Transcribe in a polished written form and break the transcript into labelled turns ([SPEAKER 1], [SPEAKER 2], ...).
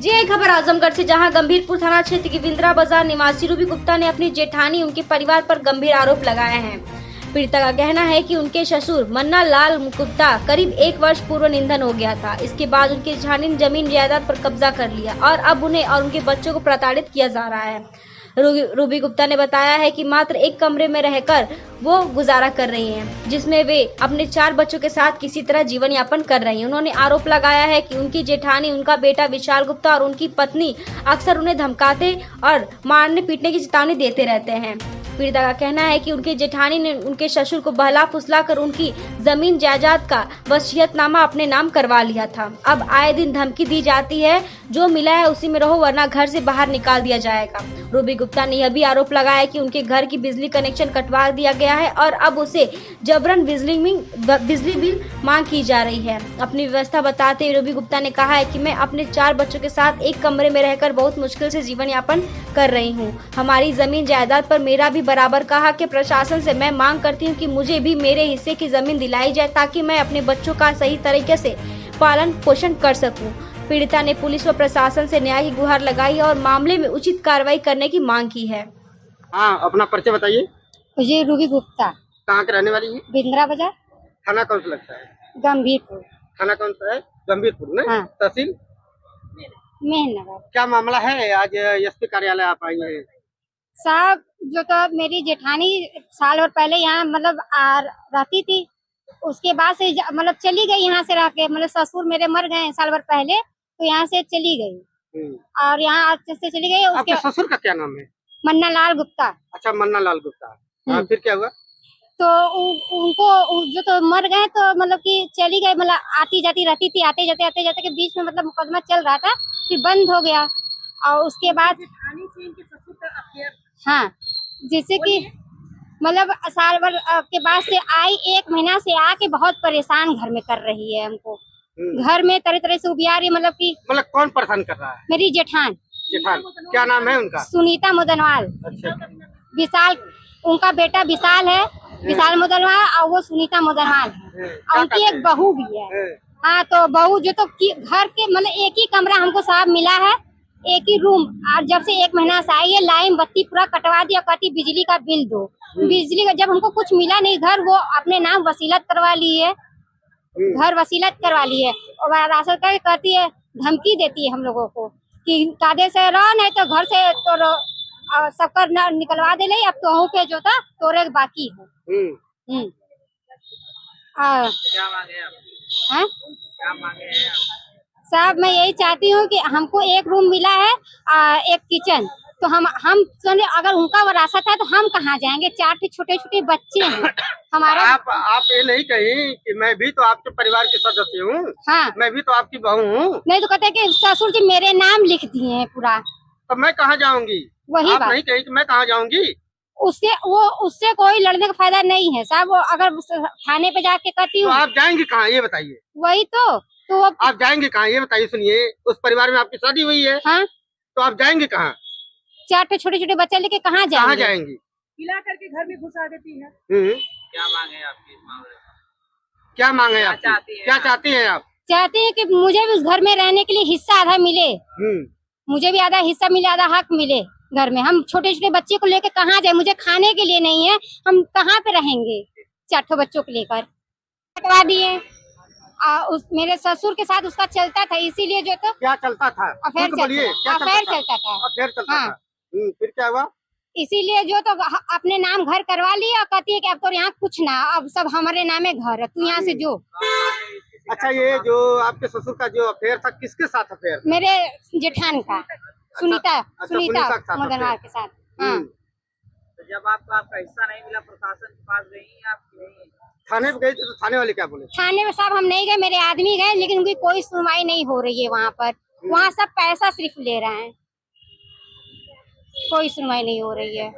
[SPEAKER 1] जी एक खबर आजमगढ़ से, जहां गंभीरपुर थाना क्षेत्र की बिंद्रा बाजार निवासी रूबी गुप्ता ने अपनी जेठानी उनके परिवार पर गंभीर आरोप लगाए हैं। पीड़िता का कहना है कि उनके ससुर मन्ना लाल गुप्ता करीब 1 वर्ष पूर्व निधन हो गया था। इसके बाद उनकी जेठानी ने जमीन जायदाद पर कब्जा कर लिया और अब उन्हें और उनके बच्चों को प्रताड़ित किया जा रहा है। रूबी गुप्ता ने बताया है कि मात्र एक कमरे में रहकर वो गुजारा कर रही हैं, जिसमें वे अपने 4 बच्चों के साथ किसी तरह जीवन यापन कर रही हैं। उन्होंने आरोप लगाया है कि उनकी जेठानी, उनका बेटा विशाल गुप्ता और उनकी पत्नी अक्सर उन्हें धमकाते और मारने पीटने की चेतावनी देते रहते हैं। पीड़िता का कहना है कि उनके जेठानी ने उनके ससुर को बहला फुसला कर उनकी जमीन जायदाद का वसीयतनामा अपने नाम करवा लिया था। अब आए दिन धमकी दी जाती है, जो मिला है उसी में रहो वरना घर से बाहर निकाल दिया जाएगा। रूबी गुप्ता ने यह भी आरोप लगाया कि उनके घर की बिजली कनेक्शन कटवा दिया गया है और अब उसे जबरन बिजली बिल मांग की जा रही है। अपनी व्यवस्था बताते हुए रूबी गुप्ता ने कहा है कि मैं अपने 4 बच्चों के साथ एक कमरे में रहकर बहुत मुश्किल से जीवन यापन कर रही हूँ। हमारी जमीन जायदाद पर मेरा भी बराबर का हक है। प्रशासन से मैं मांग करती हूँ कि मुझे भी मेरे हिस्से की जमीन दिलाई जाए ताकि मैं अपने बच्चों का सही तरीके से पालन पोषण कर सकूं। पीड़िता ने पुलिस व प्रशासन से न्याय की गुहार लगाई और मामले में उचित कार्रवाई करने की मांग की है।
[SPEAKER 2] हाँ, अपना परिचय बताइए।
[SPEAKER 3] मुझे रूबी गुप्ता।
[SPEAKER 2] कहाँ के रहने वाली है?
[SPEAKER 3] बिंद्रा बाजार।
[SPEAKER 2] थाना कौन सा लगता है?
[SPEAKER 3] गंभीरपुर।
[SPEAKER 2] थाना कौन सा है? गंभीरपुर ना?
[SPEAKER 3] हाँ।
[SPEAKER 2] तहसील
[SPEAKER 3] मेहनगर।
[SPEAKER 2] क्या मामला है? आज एसपी कार्यालय आप आई हैं।
[SPEAKER 3] साहब, जो तो मेरी जेठानी साल भर पहले यहाँ मतलब रहती थी, उसके बाद से मतलब चली गई यहाँ से रह के। मतलब ससुर मेरे मर गए साल भर पहले, तो यहाँ से चली गई और यहाँ से चली गई।
[SPEAKER 2] आपके ससुर का क्या नाम है?
[SPEAKER 3] मन्ना लाल गुप्ता।
[SPEAKER 2] अच्छा, मन्ना लाल गुप्ता। हाँ, फिर क्या हुआ?
[SPEAKER 3] तो उनको जो तो मर गए, तो मतलब कि चली गई। मतलब आती जाती रहती थी, आते जाते के बीच में मतलब मुकदमा चल रहा था, फिर बंद हो गया। और उसके बाद हाँ, जैसे कि मतलब साल भर के बाद से आई, 1 महीना से आके बहुत परेशान घर में कर रही है हमको। घर में तरह तरह से उबिया रही। मतलब
[SPEAKER 2] कौन परेशान कर रहा है?
[SPEAKER 3] मेरी जेठान।
[SPEAKER 2] क्या नाम है उनका?
[SPEAKER 3] सुनीता मुदनवाल।
[SPEAKER 2] अच्छा।
[SPEAKER 3] विशाल, उनका बेटा विशाल है, विशाल मुदनवाल, और वो सुनीता मुदनवाल है। और उनकी एक बहू भी है। हाँ, तो बहू जो तो घर के मतलब एक ही कमरा हमको साहब मिला है, एक ही रूम। और जब से 1 महीना से आई है, लाइन बत्ती पूरा कटवा दिया, कहती बिजली का बिल दो। बिजली का जब हमको कुछ मिला नहीं, घर वो अपने नाम वसीलत करवा ली है, घर वसीलत करवा ली है। और राशन कार्ड कहती है, धमकी देती है हम लोगों को कि कायदे से रहो, नहीं तो घर से तो सबकर निकलवा दे ले। अब तो पे जो था तोरे बाकी है।
[SPEAKER 2] क्या मांगे आप? क्या मांगे हैं आप?
[SPEAKER 3] साहब, मैं यही चाहती हूँ कि हमको एक रूम मिला है, एक किचन। तो हम सुने, अगर उनका विरासत है तो हम कहाँ जाएंगे? 4 छोटे छोटे बच्चे हैं हमारा।
[SPEAKER 2] आप ये नहीं कहीं कि मैं भी तो आपके परिवार के सदस्य हूँ? हाँ, मैं भी तो आपकी बहू हूँ।
[SPEAKER 3] नहीं तो कहते कि ससुर जी मेरे नाम लिख दिए हैं पूरा।
[SPEAKER 2] तो मैं कहाँ जाऊंगी?
[SPEAKER 3] वही
[SPEAKER 2] आप
[SPEAKER 3] बात
[SPEAKER 2] नहीं कहीं कि मैं कहाँ जाऊंगी?
[SPEAKER 3] उससे कोई लड़ने का फायदा नहीं है साहब। वो अगर थाने पे जाके कहती हूँ,
[SPEAKER 2] तो आप जाएंगे कहाँ, ये बताइए?
[SPEAKER 3] वही तो
[SPEAKER 2] आप जाएंगे कहाँ, ये बताइए। सुनिए, उस परिवार में आपकी शादी हुई है। हाँ? तो आप जाएंगे कहाँ?
[SPEAKER 3] 4 छोटे छोटे बच्चे लेके कहाँ
[SPEAKER 2] जाएंगी?
[SPEAKER 4] पिला करके घर में घुसा देती है।
[SPEAKER 2] क्या मांगे आपकी? क्या मांगे आप? क्या चाहती हैं आप?
[SPEAKER 3] चाहते हैं कि मुझे भी उस घर में रहने के लिए हिस्सा आधा मिले। मुझे भी आधा हिस्सा मिले, आधा हक मिले घर में। हम छोटे छोटे बच्चे को लेकर कहाँ जाए? मुझे खाने के लिए नहीं है, हम कहाँ पे रहेंगे 4 बच्चों को लेकर? कटवा दिए। मेरे ससुर के साथ उसका चलता था, इसीलिए जो तो
[SPEAKER 2] क्या चलता था?
[SPEAKER 3] अफेयर चलता था।
[SPEAKER 2] फिर क्या हुआ?
[SPEAKER 3] इसीलिए जो तो अपने नाम घर करवा लिया और कहती है कि अब तो यहाँ कुछ ना, अब सब हमारे नामे घर है, तू यहाँ से जो।
[SPEAKER 2] अच्छा, ये जो आपके ससुर का जो अफेयर था, किसके साथ अफेयर?
[SPEAKER 3] मेरे जेठान का, सुनीता मुदनवाल के साथ। हाँ।
[SPEAKER 4] तो जब आपको आपका हिस्सा नहीं मिला, प्रशासन के पास गई आप?
[SPEAKER 2] थाने में गई तो थाने वाले क्या बोले?
[SPEAKER 3] थाने में साहब हम नहीं गए, मेरे आदमी गए, लेकिन उनकी कोई सुनवाई नहीं हो रही है वहाँ पर। वहाँ सब पैसा सिर्फ ले रहे हैं, कोई सुनवाई नहीं हो रही है।